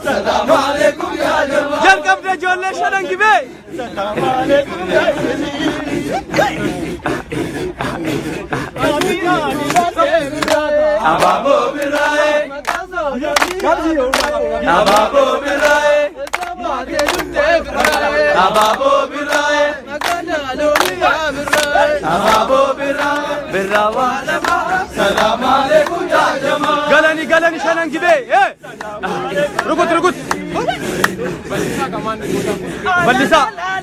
السلام عليكم يا جماعة جل قبل جول ليش أنا نجيبه السلام عليكم يا أبابو براي أبابو براي أبابو براي أبابو براي بالروالة السلام عليكم يا جماعة قالني شان نجيبه ركض بلسا لا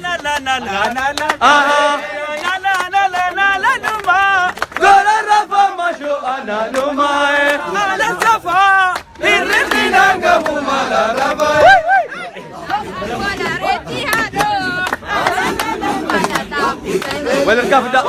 نما قال الرفا ما شو أنا نما على الصفا الرفينا قبو مالا رفا ولا الكاف ده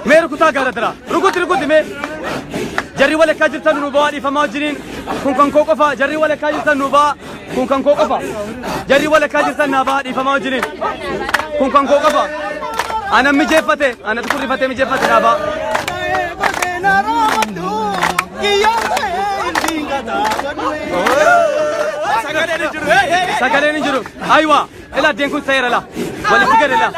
मेरे कुत्ता कर तेरा रुको में जरी वाले काजिर तनुबा इफमा जरीन كون كوكفا جري ولا كاجر تنوبا كون كوكفا جري ولا كاجر تنابا إفما جرين كون كوكفا أنا مجيفتي أنا تقولي فتي مجيفتي نابا سكالين جرو أيوة إلا دين كنت سير لا ولا تقدر لا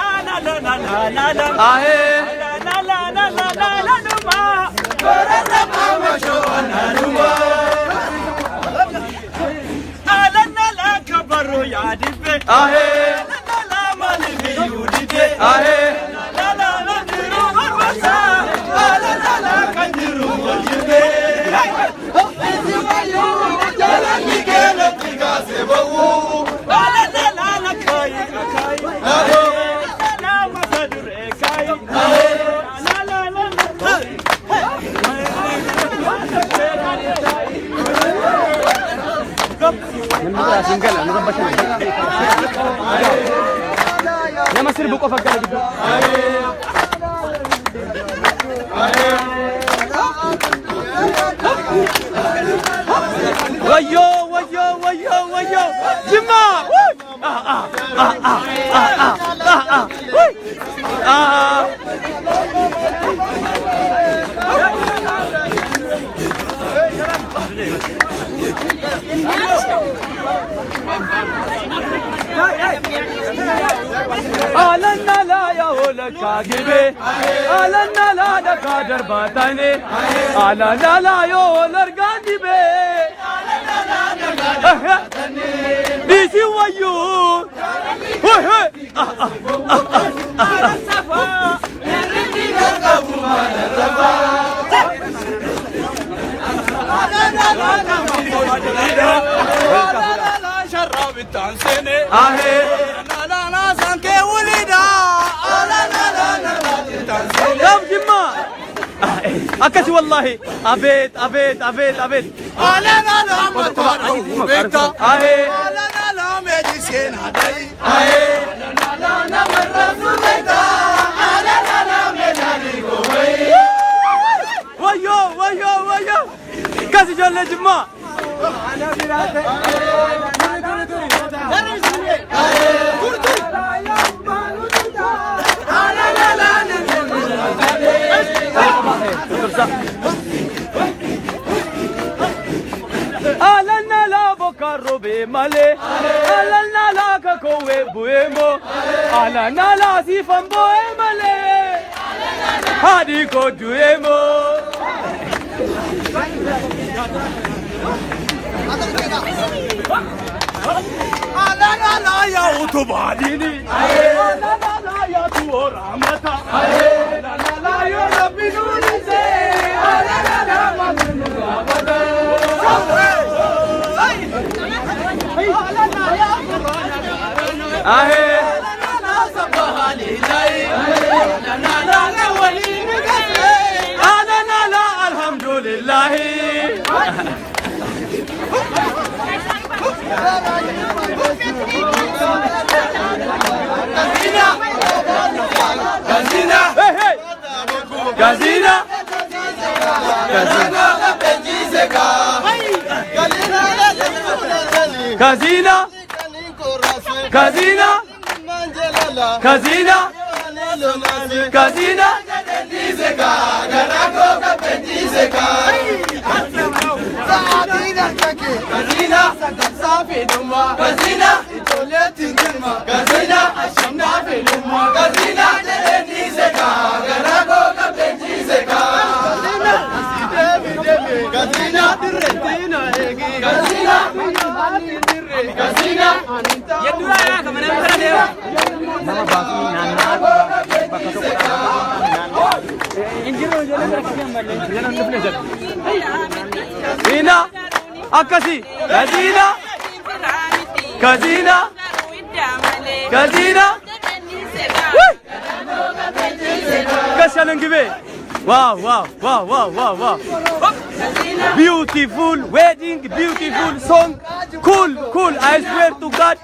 يا مسير بوقفة قال ويو جماعة آلنا لا يا ولد كاجبه آلنا لا دكادر باتاني آلنا لا يا ولد كاجبه آلنا لا دكادر باتاني بيسي ويو على الصفا الرجي قبو مال الرفا آلنا لا شرب التانسيني لا سانكي وليدا لا جماعة أكسي والله أبيت لا مطارو بيتا لا ميديسين هداي لا مرسو بيتا لا ميداني قوي ويو كاسي جول جماعة أنا براتي آلنا لا بكرو بمالي آلنا لا كوي بويمو آلنا لا سيفن بويمالي هادي كو دويمو آلنا لا يا أوتوباليني آلنا لا يا تو رحمتا آلنا لا يا ربي نوري سي آلنا لا مجنون رابطا آلنا يا قرآن آلنا لا سبحاني الحمد لله Gazina Gazina Gazina Gazina Gazina Gazina Akasi Gazina Gazina Gazina Kashalangibe Wow wow wow wow wow wow Beautiful wedding, beautiful song. Cool, cool. I swear to God,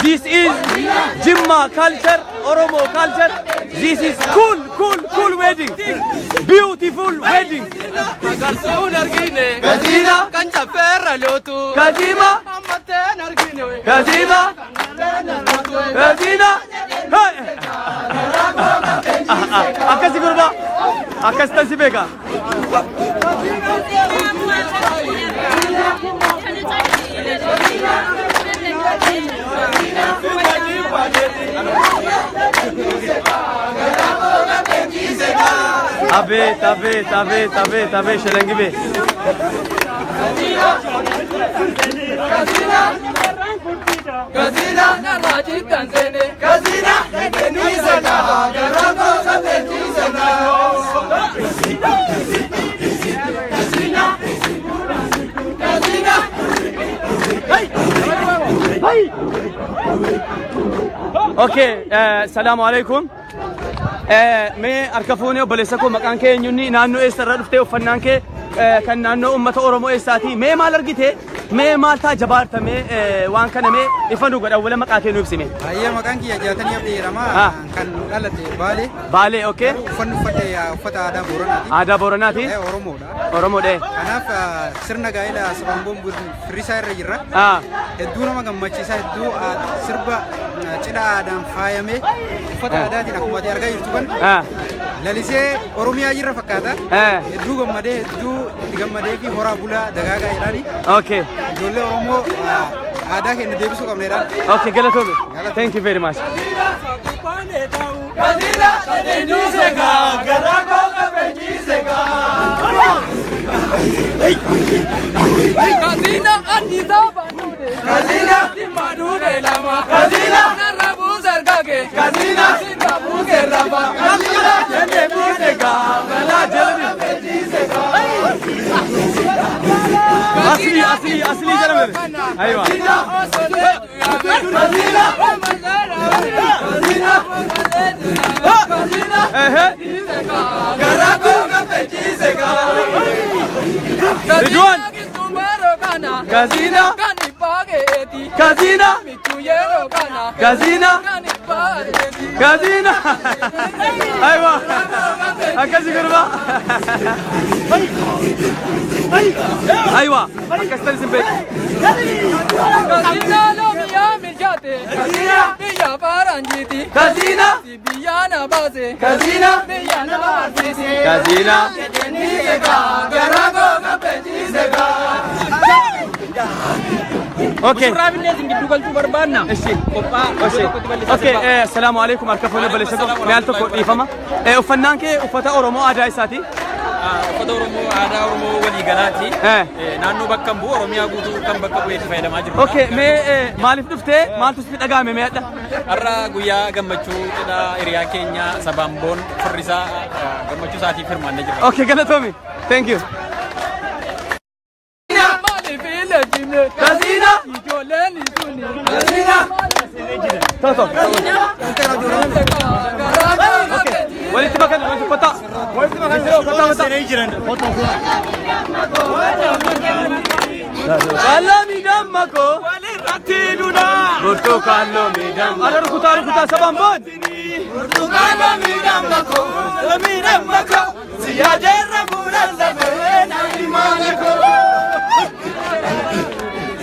this is Jimma culture, Oromo culture. This is cool, cool, cool wedding. Beautiful wedding. Gazina, Gazima, Gazima, Gazina. Hey. Akasi gurba, akasi tansibeka. Abe, Shelengibe. Gazina, Gazina, Okay, Assalamu alaikum. Me arkafuni obboleessaku maqaan keenyunni naannoo eessarra dhuftee uffannaan kee kan naannoo uummata Oromoo eessaati mee maal argite mee maal taa jabaartame waan kana mee ifanu godha wala maqaa kee nu ibsime ayya maqaan kiyya jaatanii abdiirama kan dhalate baale okay uffanni uffata aadaa Booranaati Oromoodha kanaaf sirna gaa'ela sabamboon firrisaa irra jirra hedduu nama gammachiisa hedduu sirba cidha aadaan faayame uffata aadaatiin akkuma ati argaa jirtu kan lalisee Oromiyaa jirra fakkaata hedduu gammadee hedduu itti gammadee fi horaa bulaa dagaagaa jedhani okay ijoollee Oromoo aadaa keenya deebisuu qabna jedhan okay galatoomi thank you very much Gazina Gazina Garako Gazina Anisa Banude Gazina Manude Lama Gazina Narabu Zargage Gazina Sinabu Geraba Gazina Jende Busega Gala Jelani Asli jalan ayo Gazina Garako Gazina Ridwan Gazina Gazina Gazina Gazina Aywa Akasi gurba Aywa Akastan simpet Gazina lo miya mirjate Gazina miya paranjiti Gazina biyana baze Gazina biyana baze Gazina Garako Gazina Okay. Okay. Assalamu alaikum. Arkafuni balesaku. Meal tokko dhiifama. Uffannaan kee uffata Oromoo aadaa isaati. Uffata Oromoo aadaa Oromoo walii galaati. Naannoo bakka bu'u Oromiyaa guutuu kan bakka bu'eetti fayyadamaa jiru. Okay. Mee maaliif dhuftee maaltu sitti dhagahame mee adda? Har'a guyyaa gammachuu cidha hiriyaa keenya Sabamboon firrisaa gammachuu isaatiif hirmaannee jirra. Okay. Galatoomi. Thank you. Gazina Gazina Toto Kalami damako, waliratiluna. Burtu kalami dam. Ada rukuta sabambon. Burtu kalami damako, kalami damako. Siyajarra bulan labena imanako.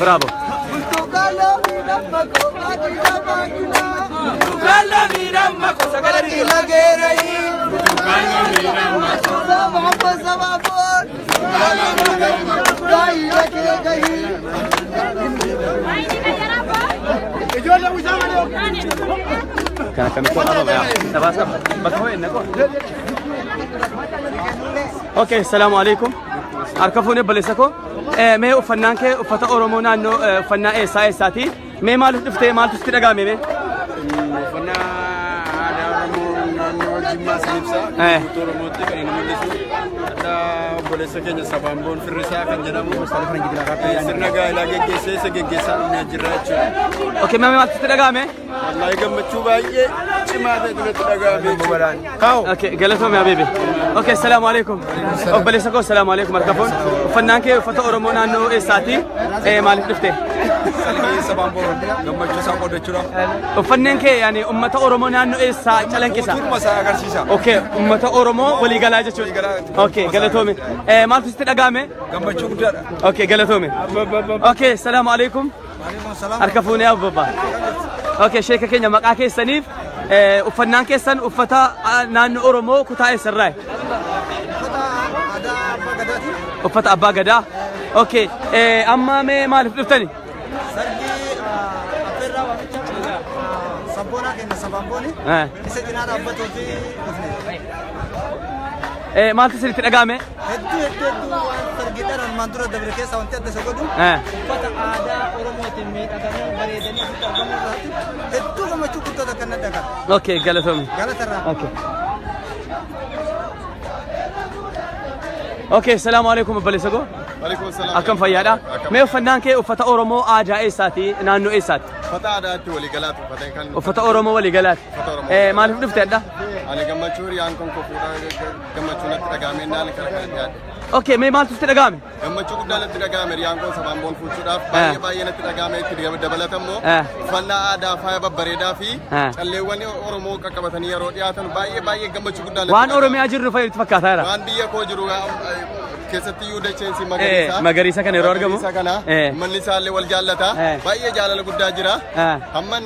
Bravo. Burtu kalami damako, adilabagila. Burtu kalami damako, sagalari lagerai. Burtu kalami damako, sabambon. اوكي السلام عليكم اركفوني بلسكو مي وفنانك وفتا اورومو نانو فنا اي سايساتي مي مال تفتي مال تستدغامي مي فنا هذا اورومو نانو جيما سليبسا اورومو تكاين مدسو bolesakenya sabambon firisa kan jedhamu sirna gaa'elaa geggeessee geggeessaa dhumee jirra jechuudha. Okay, maamee maaltu dhagahame? Wallahi gammachuu baay'ee cimaa ta'etu natti dhagahame. Okay, galatoomii habiibi. Okay, assalaamu alaykum. Obboleessa koo assalaamu alaykum harkafuun. Uffannaan kee uffata Oromoo naannoo eessaati? Maaliif dhufte? Salgii sabambon gammachuu isaa qoodachuudha. Uffannaan kee yaani uummata Oromoo naannoo eessaa calanqisa? Turma isaa agarsiisa. Okay, uummata Oromoo waliigalaa jechuudha. Okay, galatoomii. مالك تستدعامه؟ قمبتشو كده. أوكي قلتومي. أوكي السلام عليكم. وعليكم السلام. أركفوني يا بابا. أوكي شيكا كينيا مقاكي سنيف. وفنان كيسن وفتا نان أورومو كتاي سراي. وفتا أبا قدا. أوكي أما مالك تفتني. سبونا كنا سبامبوني. إسقينا رابطو في. مالك سريت الأقامة؟ هدو سرقتنا المنطقة دبركة سوانتي أدرسكودو. فتا عادا أورومو تيمي أقامة بريدني هدو كم تشوف كتة كنا دكان. أوكي قالتهم. قالتنا. أوكي. أوكي السلام عليكم أبليسكو. وعليكم السلام. أكم فيادا. ما فنان كي وفتا أورومو آجا إيساتي نانو إيسات. فتا عادا تولي قلات وفتا كان. وفتا أورومو ولي قلات. مالك نفتح ده؟ أنا قمتشوري عنكم كفورا قمتشونا ترجمين نالك كذا. أوكي ما مالك ترجمه؟ قمتشو كده ترجمه ريانكم سبامبون فوتشودا باي نترجمه ترجمه دبلتامو. فنا عادا فايا ببريدا في. اللي واني أورومو كقبتني رودياتن باي قمتشو كده. وان أورومي أجر رفاي تفكر ثارا. وان بيا كوجرو كيستي يودا تشينسي مغاريسا. مغاريسا كان يرورجمو. مغاريسا كنا. من لسه وال جالتا. باي جالل قدّا جرا. همن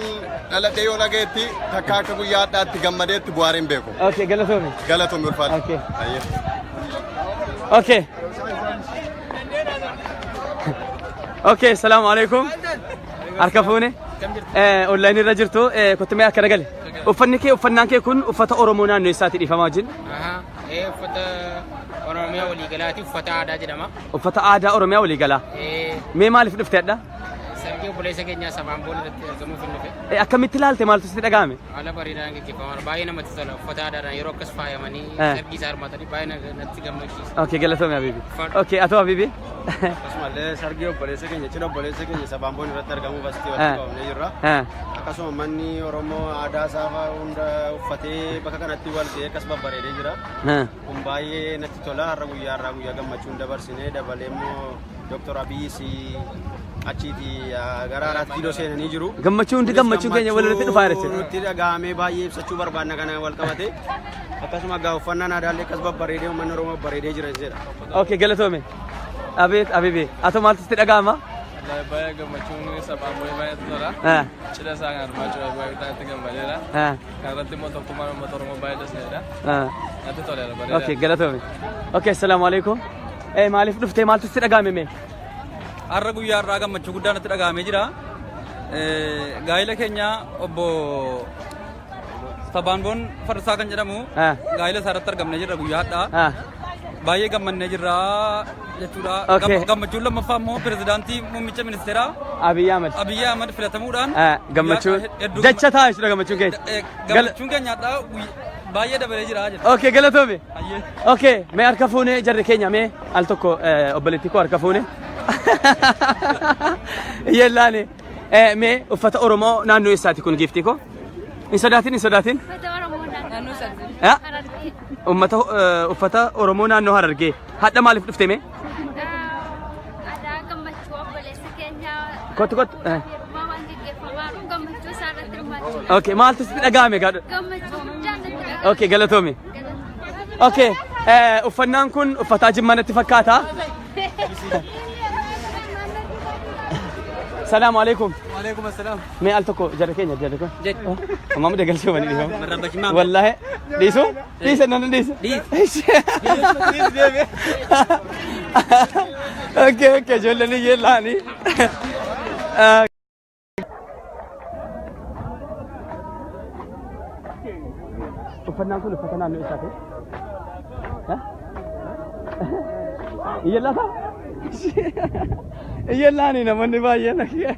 على ديونا جيتي تكاك بيا تات قمدت بوارين بيكو. أوكي قلتومي. قلتومي الفال. أوكي. أوكي. أوكي السلام عليكم. أركفوني. أونلاين رجرتو كنت ما أكرجلي. وفنكي وفنانك يكون وفتا أورومونا نيساتي دي فماجن. وفتا أوروميا وليجلاتي وفتا عادا جدما. وفتا عادا أوروميا وليجلا. مي مالف نفتح ده؟ سرقي بوليس كينيا سبامبون زمو في النفق. أكمل تلال تمال تستدعامه. على بريدان كيفامر باينا متسلا فتا دارا يروكس فايا ماني سرقي زار ما تري باينا نتيجة مشيس. أوكي قلتهم يا بيبي. أوكي أتوا بيبي. اسمع له سرقي بوليس كينيا ترى بوليس كينيا سبامبون رتر كمو بستي وتكو نيجرا. أكاسو ماني أورومو عدا سافا وندا فتى بكا نتي والدي كسب بريدي جرا. باي نتيجة رغويا كم مچون دبر سنة دبلمو دكتور أبي سي أشيدي غرارات كيلو سنة نيجرو. كم مچون كينيا ولا رتي فايرة. رتي غامي باي سچوبر بانا كنا والكماتي. أكاسو ما غاو فنان هذا كسب بريدي ومن أورومو بريدي جرا زيرا. أوكي قلتهم. أبي أتو مال تستير غاما. لا باي كمچون سبامبون باي تطلع. شلا سانغار ما شو باي تانتي كمباليرا. كارتي موتو كمان موتورمو باي دسنيرا. أتو تولي لا بريدي. أوكي قلتهم. أوكي السلام عليكم. مالف نفتح مال تستير غامي مي. أرجو يا راجع مشغودا نترى غامي جرا. غايلة كينيا أبو سبامبون فرسا كان جرامو. غايلة سارتر غامي جرا رجو يادا. بايه غامن جرا يتورا غامچولا مفهمو بريزيدانتي موميچا منسترا أبي أحمد فلاتمودان غامچو دچا تھا اس غامچو کے غامچو کے ناتا بايه دبل جرا اوكي غلطومي اوكي मैं arcafone jarre kenya me altoko obaletico arcafone yellani me ufata oromo nanu isati kun giftiko in sodatin ummata uffata Oromoo naannoo Harargee hadha maaliif dhufte mee? Aadaa gammachuu obboleessa keenya. Kottu. Waan gaggeeffamaa gammachuu isaarratti hirmaachuu. Okay, maaltu sitti dhagahame gaadhu? Gammachuu jaallatti dhagahame. Okay, galatoomi. Okay, uffannaan kun uffataa Jimmaa natti fakkaata. Salaam alaikum. Waalaikum assalam. Mee al tokko jara keenya jara ko. Mamu de galchoo bani dhiifama. Marrabaki maam. Wallahi dhiisu? Dhiisa nan dhiisa. Okay, ijoolleen yeellaani. Uffannaan kun uffata naannoo isaati. Yeellata? Yeellaani namoonni baay'een. Okay.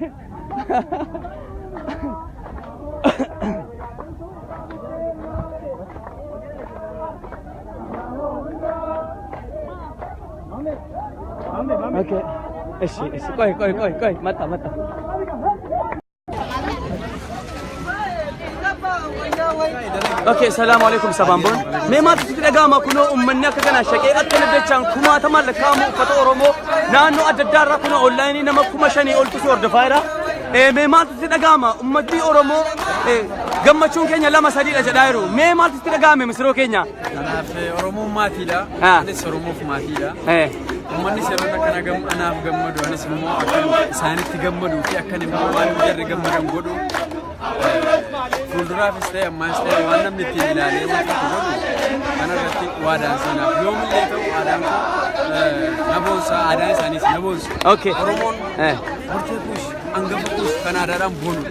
Koi, mata. Okay, assalamu alaikum Sabambon. Me ma tuti daga ma kuno ummanni akka kana shaqee akka nadachaan kuma ta mallaka mu fata Oromo naanno addaddaarra kuno online nama kuma shani oltu si hordofayra. Me ma tuti daga ma ummati Oromo gammachuun keenya lama sadiidha jedhaayiru. Me ma tuti daga me misiroo keenya. Kanaaf Oromoo maatiidha. Anis Oromoof maatiidha. Uummanni seerota kana anaaf gammadu anis immoo akka isaanitti gammaduu fi akka immoo waan jarri gammadan godhu fuulduraafis ta'e ammaas ta'e waan namni ittiin ilaalee wanta godhu kanarratti waadaan sanaaf yoomillee ta'u aadaan kun na boonsa aadaan isaaniis na boonsu. Oromoon hortee kuush hangafa kuush kan aadaadhaan boonu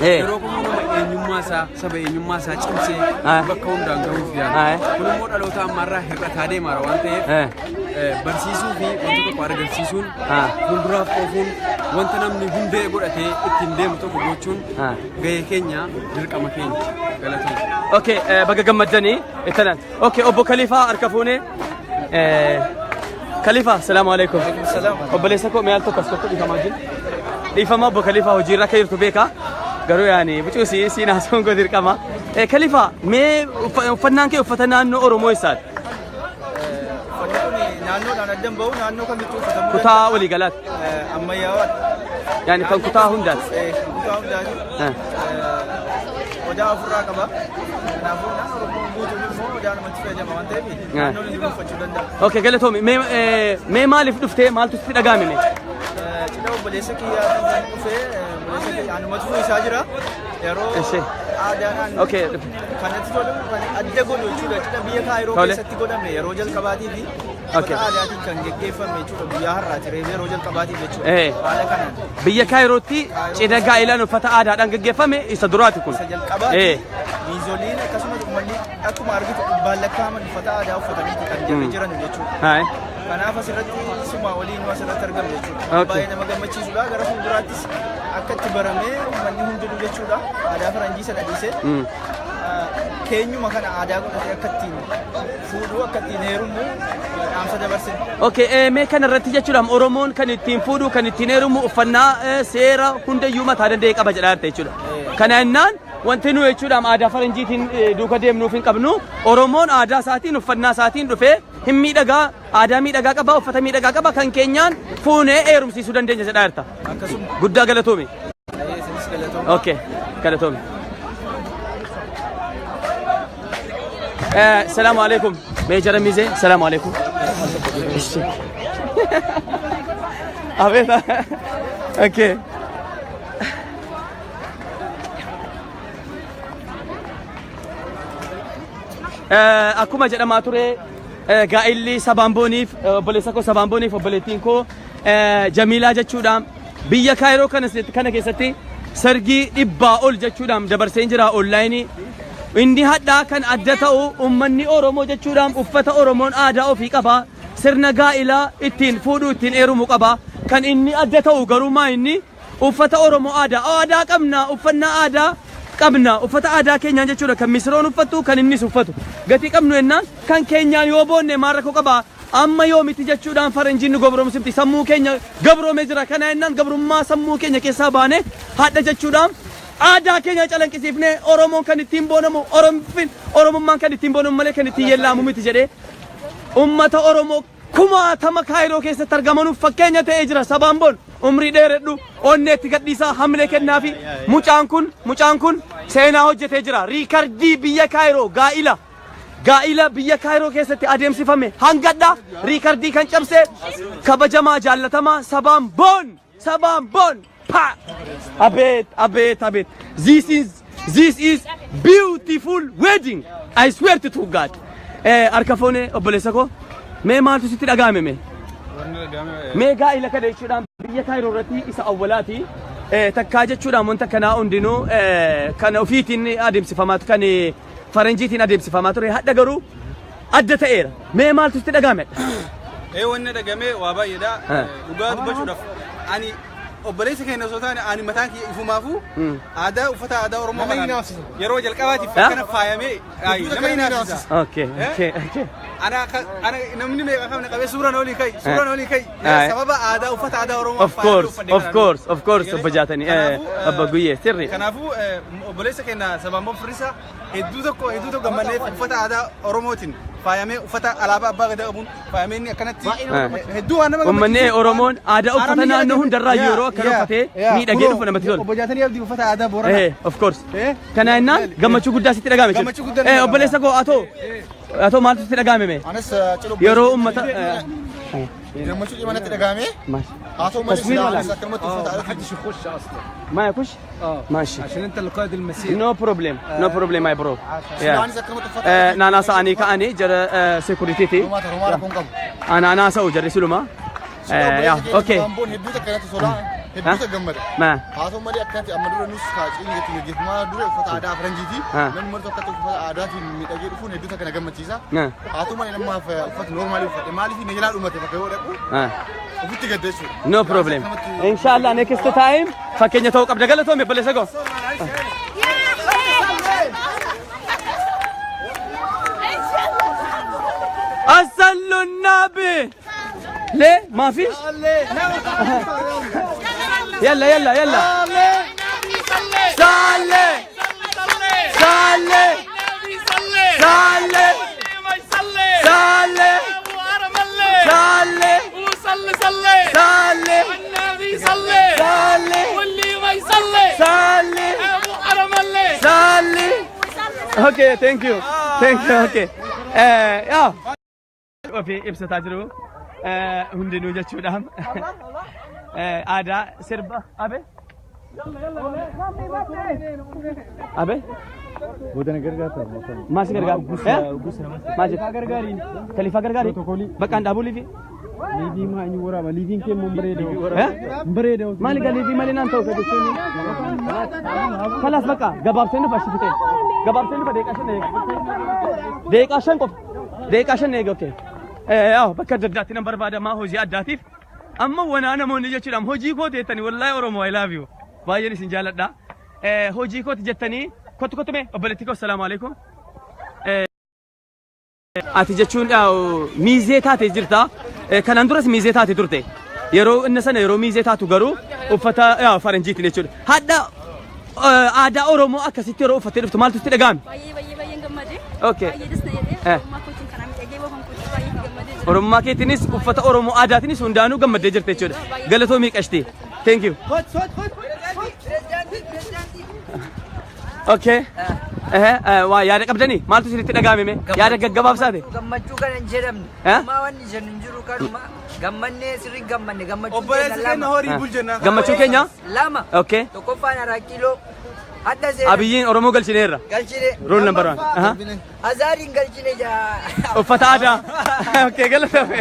yeroo kamuu nama eenyummaasaa saba eenyummaasaa cimsee bakka hundaan gahuuf yaada. Kun immoo dhaloota ammaarraa hir'ataa deemaara waan ta'eef barsiisuu fi wanta tokko agarsiisuun fuulduraaf oofuun wanta namni hundee godhatee ittiin deemu tokko gochuun gahee keenya dirqama keenya galatoomna. Okay, baga gammaddanii ittanan. Okay, obbo Khaliifaa harka fuunee. Khaliifaa, assalamu alaikum. Obboleessa koo mee al tokko as tokko dhiifamaa jiru. Dhiifama obbo Khaliifaa hojiirra akka jirtu beeka. Garuu yaani bucuusi siinaa soongoo dirqama. Khaliifaa, mee uffannaan kee uffata naannoo Oromoo isaati? Naannoodhaan addan bahu naannoo kamittuu uffatamuu kutaa walii galaati. Ammayyaawaan. Yani kan kutaa hundaati. Kutaa hundaati. Odaa ofirraa qaba. Kanaafuu naannoo Oromoo guutuun immoo odaa namatti fayyadama waan ta'eef naannoon inni uffachuu danda'a. Okay, galatoomi. Mee maaliif dhuftee maaltu sitti dhagahame? Cidha obboleessa kiyyaatiin kan dhufee obboleessa kiyyaa anumatu isaa jira. Yeroo aadaadhaan kanatti tolu adda godhu jechuudha. Cidha biyya Kaayiroo keessatti godhame yeroo jalqabaatii fi uffata aadaatiin kan geggeeffame jechuudha. Biyya har'aati reebee yeroo jalqabaatiif jechuudha. Haala kanaan. Biyya Kaayirootti cidha gaa'ilaan uffata aadaadhaan geggeeffame isa duraati kun. Isa jalqabaati. Miizoliin akkasumas uummanni akkuma argitu dhibbaan lakkaa'aman uffata aadaa uffataniiti kan jarri jiran jechuudha. Kanaaf asirratti suma waliin asirratti argamu jechuudha. Baay'ee nama gammachiisudha. Gara fuulduraattis akka itti baramee uummanni hundinuu jechuudha. Aadaa faranjii sana dhiisee keenyuma kana aadaa godhatee akka ittiin fuudhuu akka ittiin heerumu dhaamsa dabarsine. Okay, mee kana irratti jechuudha Oromoon kan ittiin fuudhuu kan ittiin heerumu uffannaa seera hundayyuu mataa danda'e qaba jedhaa jechuudha. Kana jennaan wanti nu jechuudha aadaa faranjiitiin duuka deemnuuf hin qabnu Oromoon aadaa isaatiin uffannaa isaatiin dhufee hin miidhagaa aadaa miidhagaa qaba uffata miidhagaa qaba kan keenyaan fuunee heerumsiisuu dandeenya jedhaa jirta. Guddaa galatoomi. Okay, galatoomi. السلام عليكم ميجر ميزه السلام عليكم أبدا أوكي أكو ما جرى ما ترى قائلي سبامبونيف بوليسكو سبامبونيف وبوليتينكو جميلة جتشودام بيا كايرو كان كيستي سرجي إبا أول جتشودام دبر سينجرا أونلايني Inni haddaa kan adda ta'u ummanni Oromoo jechuudhaan uffata Oromoon aadaa ofii qaba. Sirna gaa'ilaa ittiin fuudhuu ittiin heerumuu qaba. Kan inni adda ta'u garummaa inni uffata Oromoo aadaa qabna uffannaa aadaa qabna uffata aadaa keenyaan jechuudha kan misroon uffattu kan innis uffatu. Gatii qabnu jennaan kan keenyaan yoo boonne maal rakkoo qaba. Amma yoo miti jechuudhaan faranjiin nu gabroomsifti sammuu keenya gabroomee jira kana jennaan gabrummaa sammuu keenya keessaa baane hadda jechuudhaan Aadaa keenya calanqisiifnee Oromoon kan ittiin boonamu Oromummaan kan ittiin boonamu malee kan ittiin yeellaamu miti jedhee ummata Oromoo kumaatama Kaayiroo keessatti argamanuuf fakkeenya ta'ee jira. Sabaan boon umrii dheeredhu onneetti gadhiisaa hamlee kennaafi mucaan kun seenaa hojjetee jira. Riikardii biyya Kaayiroo gaa'ila biyya Kaayiroo keessatti adeemsifame hangadha. Riikardii kan cabse kabajamaa jaallatamaa sabaan boon pa abet. This is beautiful wedding. I swear to God. Arkafone obboleessa koo mee maaltu sitti dhagaame mee gaa'ila kana jechuudhaan biyya Kaayiroo irratti isa awwalaati. Takkaa jechuudhaan wanta kanaa hundinuu kan ofiitiin adeemsifamaatu kan faranjiitiin adeemsifamaa ture hadda garuu adda ta'eera. Mee maaltu sitti dhagaame? Wanni dhagame waa baay'eedha. Dhugaa dubbachuudhaaf ani obboleessa keenya osoo taane ani mataan kiyya ifumaafu aadaa uffata aadaa Oromoo kanaan yeroo jalqabaatiif kana faayamee nama hinaafsisa. Okay. Ana namni meeqa qabna qabee suuraan olii kai sababa aadaa uffata aadaa Oromoo of course obbo Jaatanii abba guyyee sirri. Kanaafuu obboleessa keenya Sabaamboon Firrisaa hedduu tokko gammannee uffata aadaa Oromootiin faayamee uffata alaabaa abbaa gadaa qabuun faayamee inni akkanatti hedduu waan nama gammachiisu. Oromoon aadaa uffata naannoo hundarraa yeroo akkana uffatee miidhagee dhufu namatti tola. Obbo Jaatanii abdii uffata aadaa Booranaa. Of course. Kana innaan gammachuu guddaa sitti dhagaame jechuudha. Obboleessa koo atoo maaltu sitti dhagaame? Yeroo ummata gammachuu dhimanatti dhagaame. عطوا تصوير ما يكوش ماشي عشان انت القائد المسير. نو بروبليم ماي برو. نانا ساني كاني جر سيكوريتي انا سو جر سلوما يا اوكي hedduu gammada haasoo malee akkanatti amma dura nus kaacii geejjibamaa dura uffata aadaa faranjiiti namni murtoo akkatti uffata aadaatiin miidhagee dhufuun hedduu kana gammachiisa haasoo malee namaaf uffata noormaalii uffate maaliif inni jalaa dhumate bakka yoo dhaqu ofitti gaddeessuudha. No problem. Inshallah next time fakkeenya ta'uu qabda galatoome obboleessa koo. أصل النبي ليه ما فيش يلا يلا يلا صلي صلي صلي صلي صلي وصلي صلي صلي النبي صلي صلي واللي ما يصلي صلي ابو حرم الله صلي. Okay, thank you. Okay. Yeah. وفي إبسة تجرو هندي نوجا شودام ada serba abe abe bukan gargar masih gargar masih gargarin khalifa gargarin bahkan dah boleh livi mah ini orang living ke memberede mali gal livi mali nanti tahu kerja sini kelas baka gabab seni pasti kita gabab seni pada dekashan nih okay bakka daddaatti nan barbaada maa hojii addaatiif amma wanaa namoonni jechuudhaan hojii kooti jettanii wallaahi Oromoo I love you baay'een isin jaalladha hojii kooti jettanii kottu mee obboleettii koo assalaamu alaikum ati jechuun miizee taate jirta kanaan duras miizee taate turte yeroo inni sana yeroo miizee taatu garuu uffata faranjiitiin jechuudha hadda aadaa Oromoo akkasitti yeroo uffattee dhuftu maaltu sitti dhaga'ame? Baay'ee gammadee. Okay. Oromummaa keetiinis uffata Oromoo aadaatiinis hundaanuu gammaddee jirte jechuudha. Galatoo miiqashti. Thank you. Okay. Waa yaada qabdanii maaltu isinitti dhaga'ame? Yaada gaggabaabsaate? Gammachuu kana hin jedhamne. Amma wanni jennu hin jiru kanuma gammannee sirrii gammanne gammachuu obboleessa keenya horii bulchanna. Gammachuu keenya? Lama. Okay. Tokkoffaan araakiloo. Abiyyiin Oromoo galchineerra. Galchine. Roll number 1. Azaariin galchine jaa. Uffata aadaa. Okay, galatame.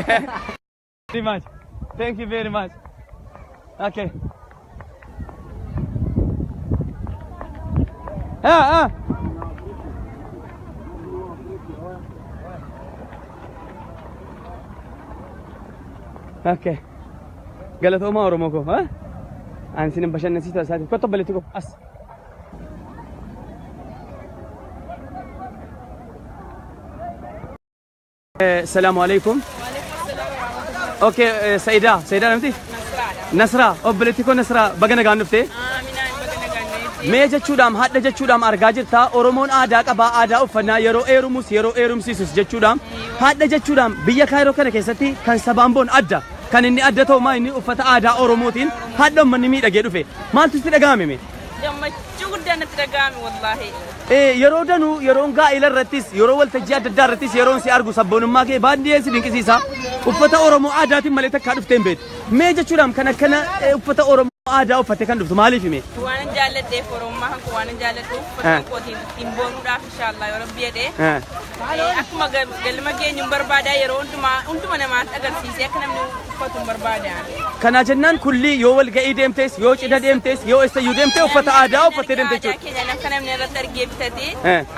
Very much. Thank you very much. Okay. Okay. Galatooma Oromoo ko, Ani sinin bashannansiisa isaati. Kottu obboleetti ko as. السلام عليكم. اوكي سيدة نمتي؟ نصرة. أبلتكو نصرة بغنا غانفتي؟ mee jechuudhaan hadda jechuudhaan argaa jirta Oromoon aadaa qaba aadaa uffannaa yeroo eerumsiisus jechuudhaan hadda jechuudhaan biyya Kaayiroo kana keessatti kan sabaamboon adda kan inni adda ta'u maa inni uffata aadaa Oromootiin hadda uummanni miidhagee dhufe maaltu sitti dhaga'ame? Gammachuu guddaan natti dhaga'ame wallaahi. Yeroo danuu yeroon gaa'ila irrattis yeroo waltajjii adda addaa irrattis yeroon si argu sabboonummaa kee baay'ee si dinqisiisa uffata Oromoo aadaatiin malee takkaa dhuftee hin beektu mee jechuudhaan kan akkana uffata Oromoo aadaa uffattee kan dhuftu maaliif hime? Waan jaalladheef Oromummaa kan waan jaalladhuuf uffata kootiin ittiin boonuudhaaf inshaallah yoo rabbi jedhee akkuma galma keenya barbaadaa yeroo hunduma namaatti agarsiisee akka namni uffatu barbaada. Kana jennaan kulli yoo wal ga'ii deemtes yoo cidha deemtes yoo eessayyuu deemtee uffata aadaa uffattee deemte jechuudha. Aadaa keenya akka namni irratti argee bitatee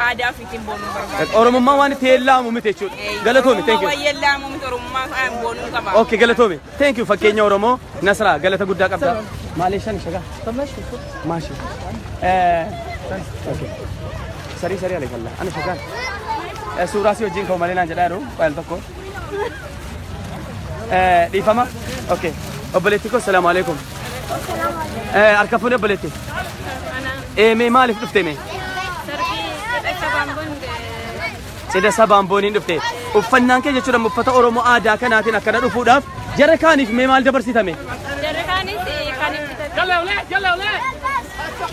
aadaa ofiitiin boonuu barbaada. Oromummaa waan itti heellaamu miti jechuudha. Galatoomi thank you. Waan heellaamu miti Oromummaa boonuu qaba. Okay galatoomi thank you fakkeenya Oromoo Nasraa galata guddaa qabda. Maaleeshaan shagaa. Maashi. Okay. Sari alai kalla. Ana shagaa. Suuraa si wajjin ka'u malee naan jedhaa yeroo baay'ee tokko. Dhiifama. Okay. Obboleetti koo salaamu alaikum. Harka fuudhee obboleetti. Mee maaliif dhufte mee? Cidha sabaambooniin dhufte. Uffannaan kee jechuudha uffata Oromoo aadaa kanaatiin akkana dhufuudhaaf jara kaaniif mee maal dabarsitame? Jara kaaniif kan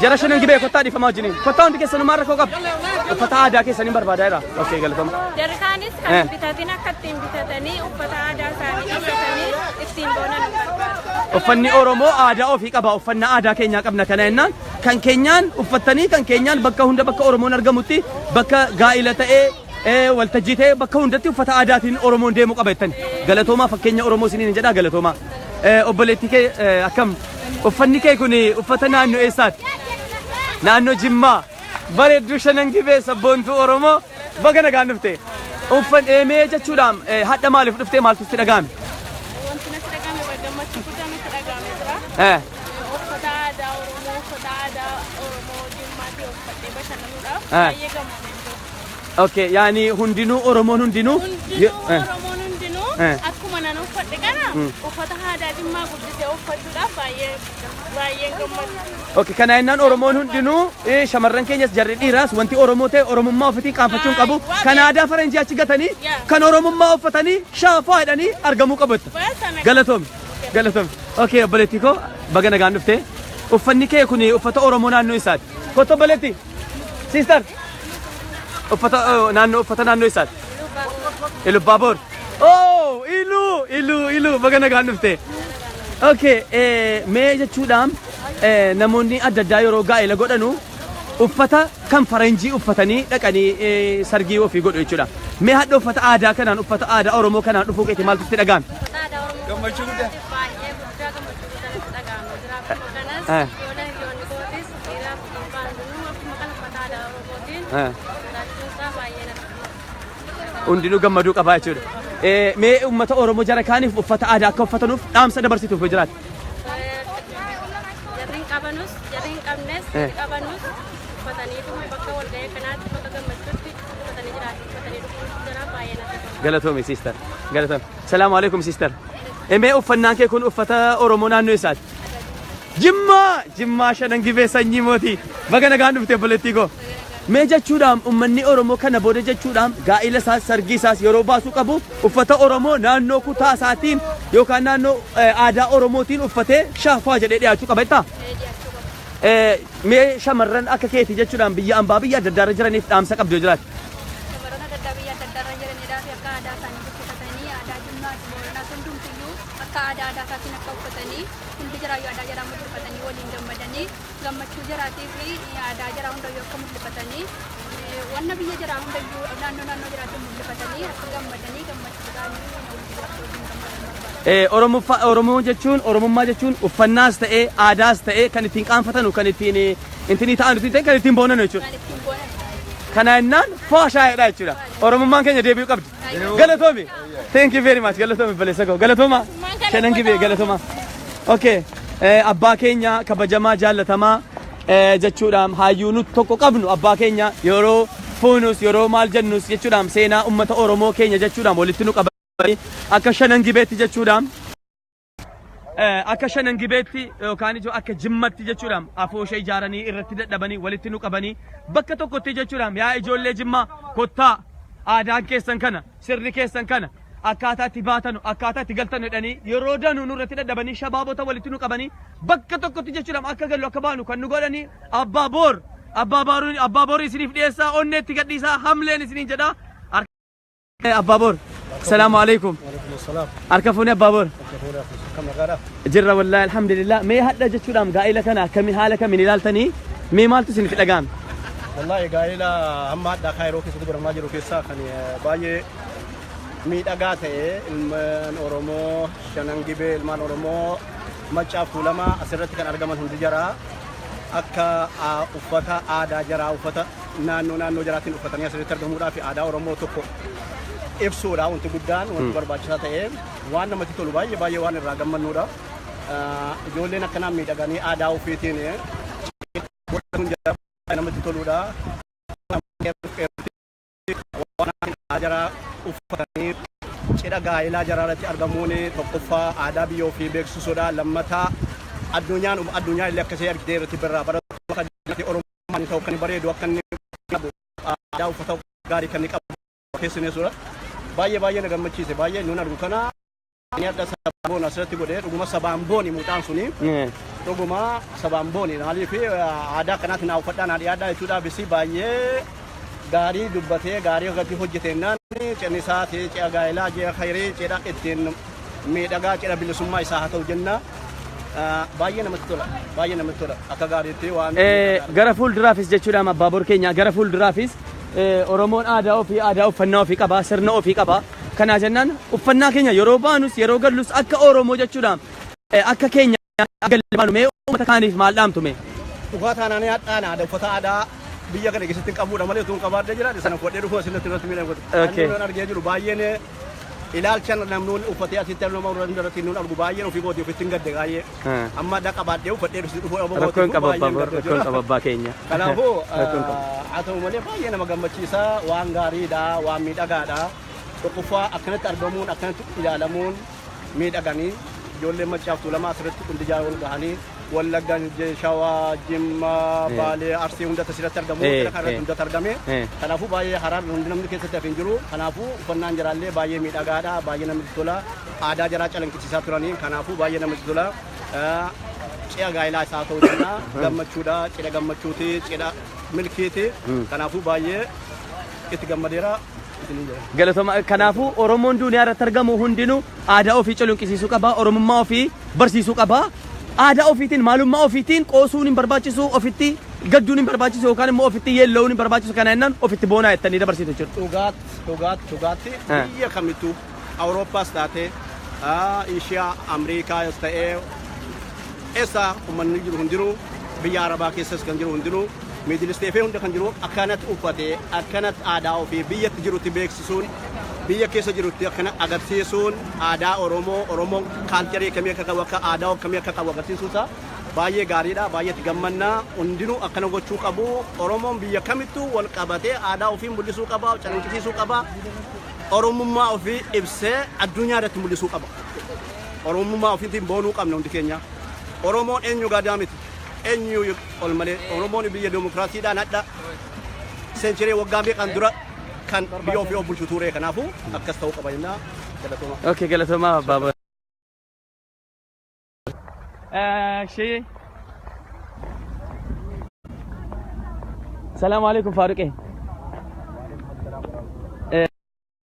jara shanan gibee kottaa dhiifamaa wajjiniin. Kottaa hundi keessanummaa rakkoo qaba. Uffata aadaa keessaniin barbaadaa jira. Okay galatoomi. Jara kaanis kan bitatiin akka ittiin bitatanii uffata aadaa isaanii uffatanii ittiin boonan barbaada. Uffanni Oromoo aadaa ofii qaba. Uffannaa aadaa keenyaa qabna kana jennaan kan keenyaan uffatanii kan keenyaan bakka hunda bakka Oromoon argamutti bakka gaa'ila ta'ee waltajjii ta'ee bakka hundatti uffata aadaatiin Oromoon deemuu qaba jettani. Galatoomaa fakkeenya Oromoo isiniin jedhaa galatoomaa. Obboleetti kee akkam uffanni kee kun uffata naannoo eessaati? Naannoo Jimmaa bareedduu shanan gibee sabboontuu Oromoo baga nagaan dhufte. Uffanni mee jechuudhaan hadha maaliif dhuftee maaltu sitti dhaga'ame? Wanti natti dhaga'ame gammachuu guddaa natti dhaga'ame jira. Uffata aadaa Oromoo uffata aadaa Oromoo Jimmaatii uffattee bashannanuudhaaf baay'ee gammadee jira. Okay yaani hundinuu Oromoon hundinuu Oromoon hundinuu akkuma nan uffadhe kana uffata aadaa Jimmaa guddisee uffachuudhaaf baay'ee gammadu. Okay kana jennaan Oromoon hundinuu shamarran keenyas jarri dhiiraas wanti Oromoo ta'e Oromummaa ofiitiin qaanfachuun qabu kan aadaa faranjii achi gatanii kan Oromummaa uffatanii shaafaa hidhanii argamuu qabu. Galatoomi. Okay obboleetti koo baga nagaan dhufte. Uffanni kee kun uffata Oromoo naannoo isaati. Kotto obboleetti. Sister. Uffata naannoo isaati. Ilubaaboor. Oh ilu baga nagaan dhufte. Okay mee jechuudhaan namoonni adda addaa yeroo gaa'ela godhanu uffata kan faranjii uffatanii dhaqanii sargii ofii godhu jechuudha. Mee hadha uffata aadaa kanaan uffata aadaa Oromoo kanaan dhufuu keetii maaltu sitti dhaga'ame? Gammachuu guddaa. Baay'ee guddaa gammachuu guddaa natti dhaga'ame jira. Akkuma kanas ijoolleen gootis dhiiraaf baandunuu akkuma kan uffata aadaa Oromootiin godhachuun isaa baay'ee natti hundinuu gammaduu qabaa jechuudha. Mee uummata Oromoo jara kaaniif uffata aadaa akka uffatanuuf dhaamsa dabarsituuf jiraata? Jarri qabanus jarri hin qabnes qabanus uffatanii bakka walga'ii kanaatti bakka gammachuutti uffatanii jiraatu uffatanii dhufuun jira baay'ee natti galatoomi sister galatoomi. Salaamu alaikum sister. Mee uffannaan kee kun uffata Oromoo naannoo isaati? Jimmaa shanan gibee sanyii mootii baga nagaan dhufte obboleettii koo. Mee jechuudhaan uummanni Oromoo kana booda jechuudhaan gaa'ila isaas sargii isaas yeroo baasuu qabu uffata Oromoo naannoo kutaa isaatiin yookaan naannoo aadaa Oromootiin uffatee shaafaa jedhee dhiyaachuu qaba jettaa? Mee shamarran akka keetii jechuudhaan biyya ambaa biyya adda addaarra jiraniif dhaamsa qabdu yoo jiraate? Shamarran adda addaa biyya adda addaarra jiraniidhaaf akka aadaa isaanii uffatanii aadaa Jimmaa Booranaa hundumtiyyuu akka aadaa isaatiin akka uffatanii hundi jiraayyuu aadaa jaraa mul'ifatanii waliin gammadanii gammachuu jaraatii fi aadaa jaraa hundayyuu akka mul'ifatanii wanna biyya jaraa hundayyuu naannoo jiraatiin mul'ifatanii akka gammadanii gammachuudhaan Oromoo jechuun Oromummaa jechuun uffannaas ta'ee aadaas ta'ee kan ittiin qaanfatanu kan ittiin intinii ta'an kan ittiin boonanu jechuudha. Kana jennaan faashaayedha jechuudha. Oromummaan keenya deebi'uu qabdi. Galatoomi. Thank you very much. Galatoomi baleessa koo. Galatooma. Shanan gibee galatooma. Okay. Abbaa keenya kabajamaa jaallatamaa jechuudhaan hayyuu nuti tokko qabnu abbaa keenya yeroo fuunus yeroo maal jennus jechuudhaan seenaa uummata Oromoo keenya jechuudhaan walitti nu qabanii akka shanan gibeetti jechuudhaan akka shanan gibeetti yookaan ijoo akka jimmatti jechuudhaan afoosha ijaaranii irratti dadhabanii walitti nu qabanii bakka tokkotti jechuudhaan yaa ijoollee jimmaa kottaa aadaan keessan kana sirri keessan kana akkaataa itti baatanu akkaataa itti galtanu jedhanii yeroo danuu nurratti dadhabanii shabaabota walitti nu qabanii bakka tokkotti jechuudhaan akka gallu akka baanu kan nu godhanii abbaa boor isiniif dhiyeessaa onneetti gadhiisaa hamleen isiniin jedhaa. abbaa boor salaamu alaikum. harka fuuni abbaa boor. jirra wallaahi alhamdulillah mee hadha jechuudhaan gaa'ila kana akkamii haala kamiin ilaaltanii mee maaltu isinitti dhaga'ame? Wallahi gaa'ila amma hadhaa kaayiroo keessatti godhamaa jiru keessaa kan baay'ee miidhagaa ta'e ilmaan Oromoo shanan gibee ilmaan Oromoo Maccaa fi Tuulamaa asirratti kan argaman hundi jara akka uffata aadaa jaraa uffata naannoo jaraatiin uffatanii asirratti argamuudhaa fi aadaa Oromoo tokko ibsuudha wanti guddaan wanti barbaachisaa ta'e waan namatti tolu baay'ee waan irraa gammannuudha. Ijoolleen akkanaan miidhaganii aadaa ofiitiin namatti toluudha. Waan jaraa uffatanii cidha gaa'ilaa jaraa irratti argamuun tokkoffaa aadaa biyya ofii beeksisuudha. Lammataa addunyaa illee akkasii argitee irratti birraa baratu akka Oromoo ta'u kan bareedu akka inni qabu aadaa uffata gaarii kan inni qabu keessumeessuudha. Baay'ee na gammachiise baay'ee nuun argu kana inni adda sabaan asirratti godhee dhuguma sabaan booni mucaan suni dhuguma sabaan booni maaliif aadaa kanaatti naa uffadhaan haadhi aadaa jechuudhaafis baay'ee gaarii dubbatee gaarii irratti hojjetennaan cinnisaa ta'e cidha gaa'ilaa cidha khayrii cidha ittiin miidhagaa cidha bilisummaa isaa haa ta'u jenna. Baay'ee namatti tola akka gaariitti waan gara fuulduraafis jechuudha abbaa boor keenya gara fuulduraafis Oromoon aadaa uffannaa ofii qaba sirna ofii qaba kana jennaan uffannaa keenya yeroo baanus yeroo gallus akka Oromoo jechuudha akka keenya galbaanu mee uummata kaaniif maal dhaamtu mee? Dhugaa taanaan hadhaan aadaa uffata aadaa biyya kana keessatti qabuudha malee utuu qabaadde jiraate sana fudhee dhufuu asirratti irratti miidhagu. Kan argee jiru baay'een ilaalchan namnuun uffatee asitti nama irratti nuun argu baay'een ofii kooti ofitti hin gadde baay'ee amma dhaqa baadhee uffadhee dhufuu dhabu rakkoon qaba abbaa keenya. Kanaafuu haa ta'u malee baay'ee nama gammachiisa waan gaariidha waan miidhagaadha tokkoffaa akkanatti argamuun akkanatti ilaalamuun miidhaganii ijoolleen Maccaa fi Tuulamaa asirratti hundi jaa wal gahanii Wallaggaan Shawaa Jimmaa Baalee Arsii hundatti asirratti argamu kanarratti hundatti argame kanaafuu baay'ee Harar hundi namni keessatti hafee jiru kanaafuu uffannaan jaraallee baay'ee miidhagaadha baay'ee namatti tola aadaa jaraa calanqisiisaa turanii kanaafuu baay'ee namatti tola cidha gaa'ilaa isaa ta'uu danda'a gammachuudha cidha gammachuuti cidha milkiiti kanaafuu baay'ee itti gammadeera. Galatoma kanaafuu Oromoon duniyaa irratti argamu hundinuu aadaa ofii calanqisiisuu qaba Oromummaa ofii barsiisuu qaba. Aadaa ofiitiin maalummaa ofiitiin qoosuun hin barbaachisu ofitti gadduun hin barbaachisu yookaan immoo ofitti yeella'uun hin barbaachisu kana jennaan ofitti boonaa jettanii dabarsiitu jechuudha. Dhugaatti biyya kamittuu Awurooppaas taate Eeshiyaa Ameerikaas ta'ee eessa uummanni jiru hundinuu biyya Arabaa keessas kan jiru hundinuu miidilisteefee hunda kan jiru akkanatti uffatee akkanatti aadaa ofii biyyatti jirutti beeksisuun biyya keessa jirutti akkana agarsiisuun aadaa Oromoon kaalcharii kamii akka qabu akka aadaa kamii akka qabu agarsiisuusaa baay'ee gaariidha baay'ee itti gammannaa hundinuu akkana gochuu qabu Oromoon biyya kamittuu wal qabatee aadaa ofii mul'isuu qaba calanqisiisuu qaba Oromummaa ofii ibsee addunyaa irratti mul'isuu qaba Oromummaa ofiitiin boonuu qabna hundi keenya Oromoon eenyu gaadaa miti eenyu ol malee Oromoon biyya demokraasiidhaan hadha seenchiree waggaa meeqaan dura kan biyya ofii bulchu ture kanaafuu akkas ta'uu qaba jennaa galatoomaa. Okay galatoomaa abbaa boor. Salaamu alaikum Faaruqee.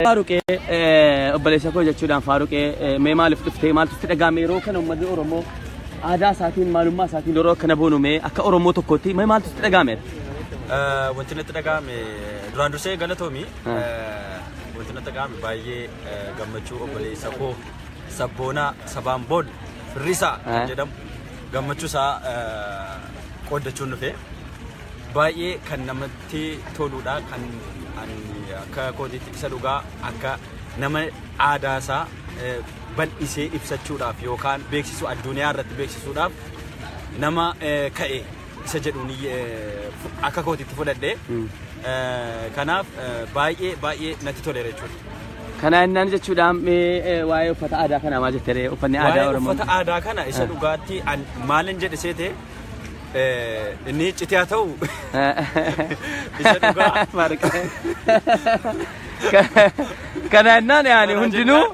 Faaruqee obboleessa koo jechuudhaan Faaruqee mee maaliif dhuftee maaltu itti dhagahame yeroo kana uummanni Oromoo aadaa isaatiin maalummaa isaatiin yeroo akkana boonu mee akka Oromoo tokkootti mee maaltu itti dhagahame? Wanti natti dhagahame duraan dursee galatoomi wanti natti dhagahame baay'ee gammachuu obboleessa koo sabboonaa sabaan boon firrisaa jedhamu gammachuu isaa qooddachuun dhufe baay'ee kan namatti toluudha kan akka kootiitti isa dhugaa akka nama aadaa isaa bal'isee ibsachuudhaaf yookaan beeksisuu addunyaa irratti beeksisuudhaaf nama ka'e isa jedhuun akka kootiitti fudhadhee kanaaf baay'ee natti toleera jechuudha. Kana innaan jechuudhaan waa'ee uffata aadaa kana maal jettee uffanni aadaa Oromoo? Uffata aadaa kana isa dhugaatti maalin jedhe seete inni citiyaa ta'u isa dhugaa marqa. Kana innaan yaani hundinuu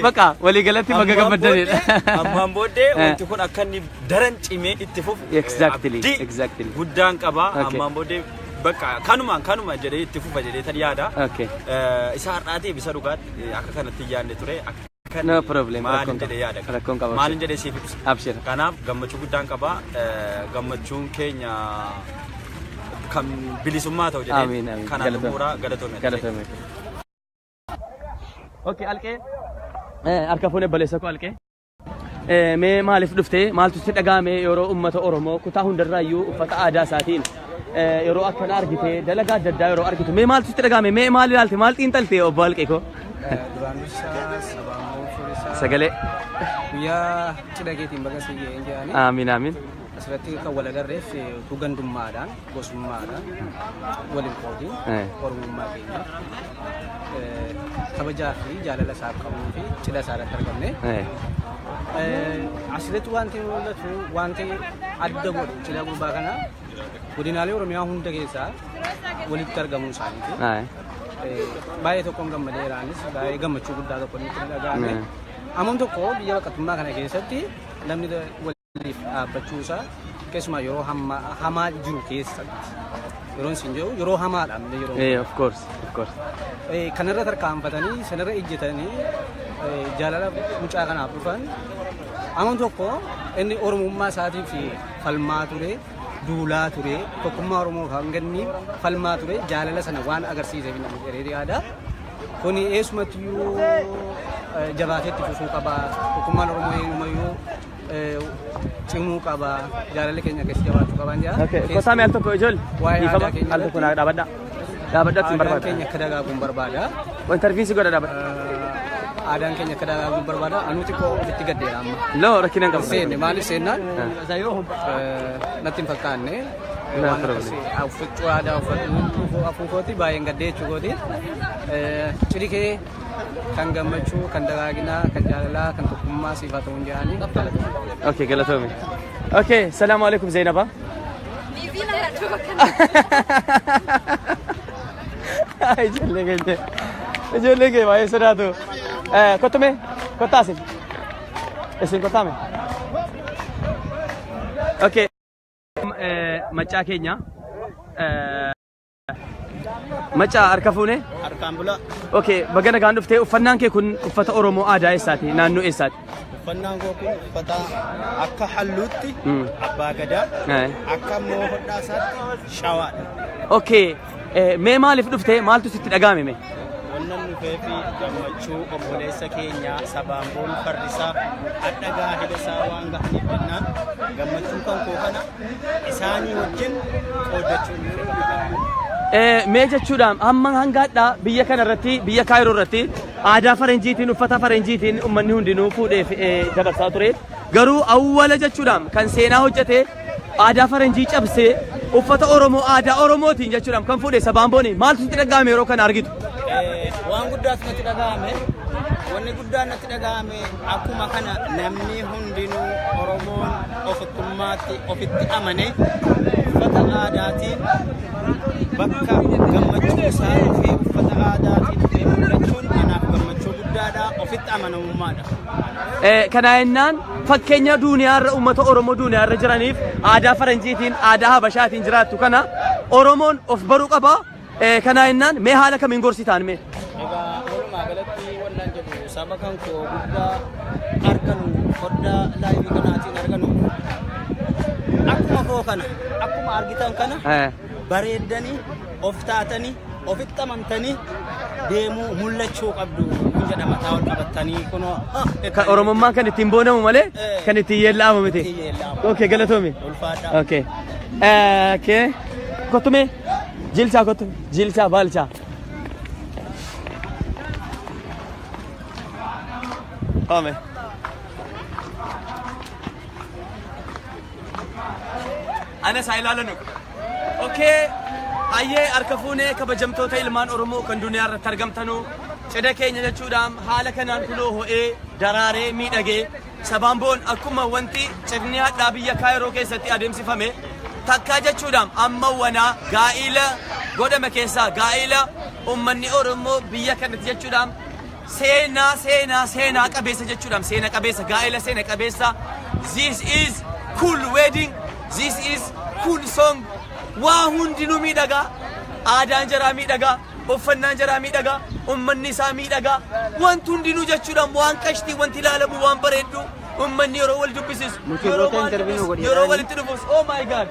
baqa walii galatti baga gammaddanidha. Ammaan booddee wanti kun akka inni daran cimee itti fufu. Exactly. Guddaan qaba. Ammaan booddee bakka kanuma jedhee itti fufa jedhee tan yaada. Isa har'aatiif isa dhugaatti akka kanatti yaadne ture. No problem. Maalin jedhee yaada. Rakkoon qaba. Maalin jedhee siif ibsa. Abshir. Kanaaf gammachuu guddaan qaba. Gammachuun keenya kan bilisummaa ta'u jedhee kanaan xumuraa galatoome. Okay, alqee. Harka fuune baleessa koo alqee. Mee maaliif dhuftee maaltu sitti dhagahame yeroo uummata Oromoo kutaa hundarraayyuu uffata aadaa isaatiin yeroo akkana argite dalagaa adda addaa yeroo argitu mee maaltu sitti dhagahame mee maal ilaalte maal xiinxalte obbo Alqee koo? Sagalee. Guyyaa cidha keetiin baga si ga'een jedhanii. Amiin. Asirratti kan wal agarreef gugandummaadhaan gosummaadhaan waliin qootiin oromummaa keenya kabajaa fi jaalala isaaf qabuu fi cidha isaa irratti argamne. Asirratti wanti mul'atu wanti adda godhu cidha gurbaa kana godinaalee Oromiyaa hunda keessaa walitti argamuu isaaniiti. Baay'ee tokkoon gammadeeraanis baay'ee gammachuu guddaa tokko nutti dhagahame. Ammoo tokko biyya baqattummaa kana keessatti namni waliif dhaabbachuusaa keessumaa yeroo hamaa jiru keessatti yeroon isin jedhu yeroo hamaadhaan yeroo. Of course. Kanarra tarkaanfatanii sanarra ejjetanii jaalala mucaa kanaaf dhufan ammoo tokko inni oromummaa isaatiif falmaa ture duulaa ture tokkummaa Oromoo kan ganni falmaa ture jaalala sana waan agarsiiseef namni dheeree yaada kuni eessumattuu jabaateetti fufuu qaba tokkummaan Oromoo eenyumayyuu cimuu qaba jaalala keenya keessa jabaachuu qaban jedha. Kosaa mee al tokko ijoollee? Waa'ee aadaa keenya al tokko naa dhaabadha. Dhaabadhaatti hin barbaada. Aadaan keenya akka dagaaguun barbaada. Interviisii godha dhaabadha. Aadaan keenya akka dagaaguun barbaada. Anuti koo ofitti gaddeera amma. Loo rakkina hin qabu. Seenne maaliif seennaan? Natti hin fakkaanne. Uffachuu aadaa uffachuu afuufooti baay'een gaddee jechuukooti. Cidhi kee kan gammachuu, kan dagaaginaa, kan jaalalaa, kan tokkummaa siifaa ta'uun jedhanii galatoome. Okay, galatoome. Okay, salaamu alaikum Zainaba. Ijoollee kee baay'ee sodaatu. Kottume kottaasin. Isin kottaame. Okay. Macaa keenya. Macaa harka fuune. Harkaan bula. Okay, baga nagaan dhuftee uffannaan kee kun uffata Oromoo aadaa eessaati? Naannoo eessaati? Uffannaan koo kun uffata akka halluutti abbaa gadaa akka immoo hodhaa isaatti shawaadha. Okay, mee maaliif dhuftee maaltu sitti dhagahame mee? Wannan dhufee fi gammachuu obboleessa keenya Sabaamboon Farrisaa addagaa hidhasaa waan gahaniif jennaan gammachuu kan koo kana isaanii wajjin qoodachuun mee jechuudhaan amma hangaadhaa biyya kana irratti biyya Kaayiroo irratti aadaa faranjiitiin uffata faranjiitiin uummanni hundinuu fuudheef dabarsaa ture garuu awwala jechuudhaan kan seenaa hojjete aadaa faranjii cabsee uffata Oromoo aadaa Oromootiin jechuudhaan kan fuudhe Sabaamboon maaltu sitti dhagahame yeroo kana argitu? Waan guddaatu natti dhagahame wanni guddaan natti dhagahame akkuma kana namni hundinuu Oromoon ofittummaatti ofitti amane uffata aadaatiin bakka gammachuu isaa fi uffata aadaatiin mul'achuun anaaf gammachuu guddaadha ofitti amanamummaadha. Kana jennaan fakkeenya duuniyaarra uummata Oromoo duuniyaarra jiraniif aadaa faranjiitiin aadaa habashaatiin jiraattu kana Oromoon of baruu qaba. Kana jennaan mee haala kamiin gorsitaan mee? Egaa walumaa galatti wannan jedhu saba kan koo guddaa arganu foddaa laayivii kanaatiin arganu akkuma koo kana akkuma argitan kana bareeddanii of taatanii ofitti amantanii deemuu mul'achuu qabdu kun jedhama taa wal qabattanii kunoo Oromummaan kan ittiin boonamu malee kan ittiin yeella'amu miti. Okay, galatoome. Ulfaadha. Okay. Kottume jilchaa kottume jilchaa baalchaa. Ame. Ana saayilaalanu. Okay. Ayyee harka fuunee kabajamtoota ilmaan Oromoo kan duniyaa irratti argamtanuu cidha keenya jechuudhaan haala kanaan kunoo ho'ee daraaree miidhagee sabaan boon akkuma wanti cidhni hadhaa biyya Kaayiroo keessatti adeemsifame takkaa jechuudhaan amma wanaa gaa'ila godhame keessaa gaa'ila ummanni Oromoo biyya kanatti jechuudhaan seenaa qabeessa jechuudhaan seena qabeessa gaa'ila seena qabeessa this is cool wedding this is cool song waa hundinuu miidhagaa aadaan jaraa miidhagaa uffannaan jaraa miidhagaa ummanni isaa miidhagaa wanti hundinuu jechuudhaan waan qashtii wanti ilaalamu waan bareeddu ummanni yeroo wal dubbisisu yeroo walitti dhufus oh my god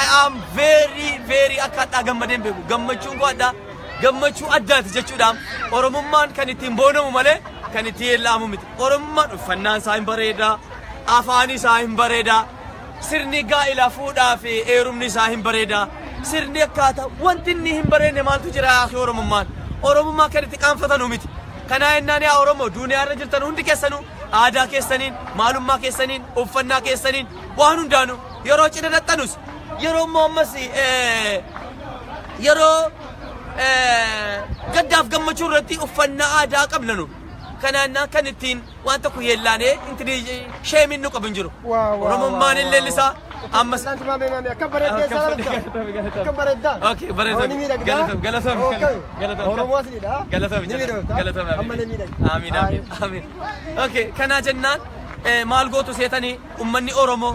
I am very akkaataa gammadeen beeku gammachuun godhaa gammachuu addaati jechuudhaan oromummaan kan ittiin boonamu malee kan ittiin yeellaamu miti oromummaan uffannaan isaa hin bareedaa afaan isaa hin bareedaa sirni gaa'ilaa fuudhaa fi heerumni isaa hin bareedaa sirni akkaataa wanti inni hin bareedne maaltu jira akhi oromummaa kan itti qaanfatanu miti kanaa jennaan yaa oromoo duuniyaa irra jirtan hundi keessanuu aadaa keessaniin maalummaa keessaniin uffannaa keessaniin waan hundaanu yeroo cidha dhaxxanus yeroo immoo ammas yeroo gaddaaf gammachuu irratti uffannaa aadaa qabnanu kanaan kan ittiin waan tokko yeellaanee inti sheemiin nu qabin jiru oromummaan illee lisaa ammas akka bareeddaa okay galatoom oromoo asidha amiin okay kanaa jennaan maal gootu seetanii ummanni oromoo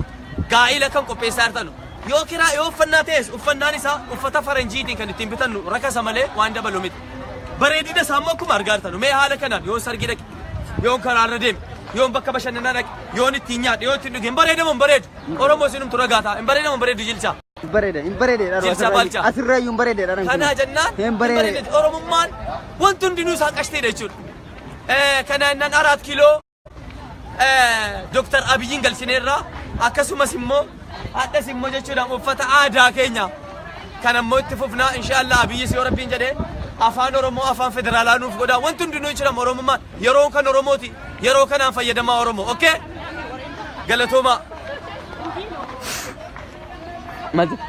gaa'ila kan qopheessaa jirtanu yoo kiraa yoo uffannaa ta'es uffannaan isaa uffata faranjiitiin kan ittiin bitannu rakasa malee waan dabalu miti bareedina isaa immoo akkuma argaa jirtanu mee haala kanaan yoo sargii dhaqe yoo karaarra deeme yoo bakka bashannanaa dhaqe yoo ittiin nyaadhe yoo ittiin dhuge hin bareedamu hin bareedu oromoo sinumtu ragaa ta'a hin bareedamu hin bareedu jilcha hin bareededha jilcha balcha asirraayyuu hin bareededha kanaa jennaan hin bareedu oromummaan wanti hundinuu isaa qashteedha jechuudha kana jennaan 4 kiiloo Dr. Abiyyiin galchineerraa akkasumas immoo addas immoo jechuudhaan uffata aadaa keenya kan ammoo itti fufnaa inshaallah Abiyyis yoo rabbiin jedhee afaan oromoo afaan federaalaa nuuf godhaa wanti hundinuu jechuudha oromummaan yeroo kan oromooti yeroo kanaan fayyadamaa oromoo okay galatooma Majid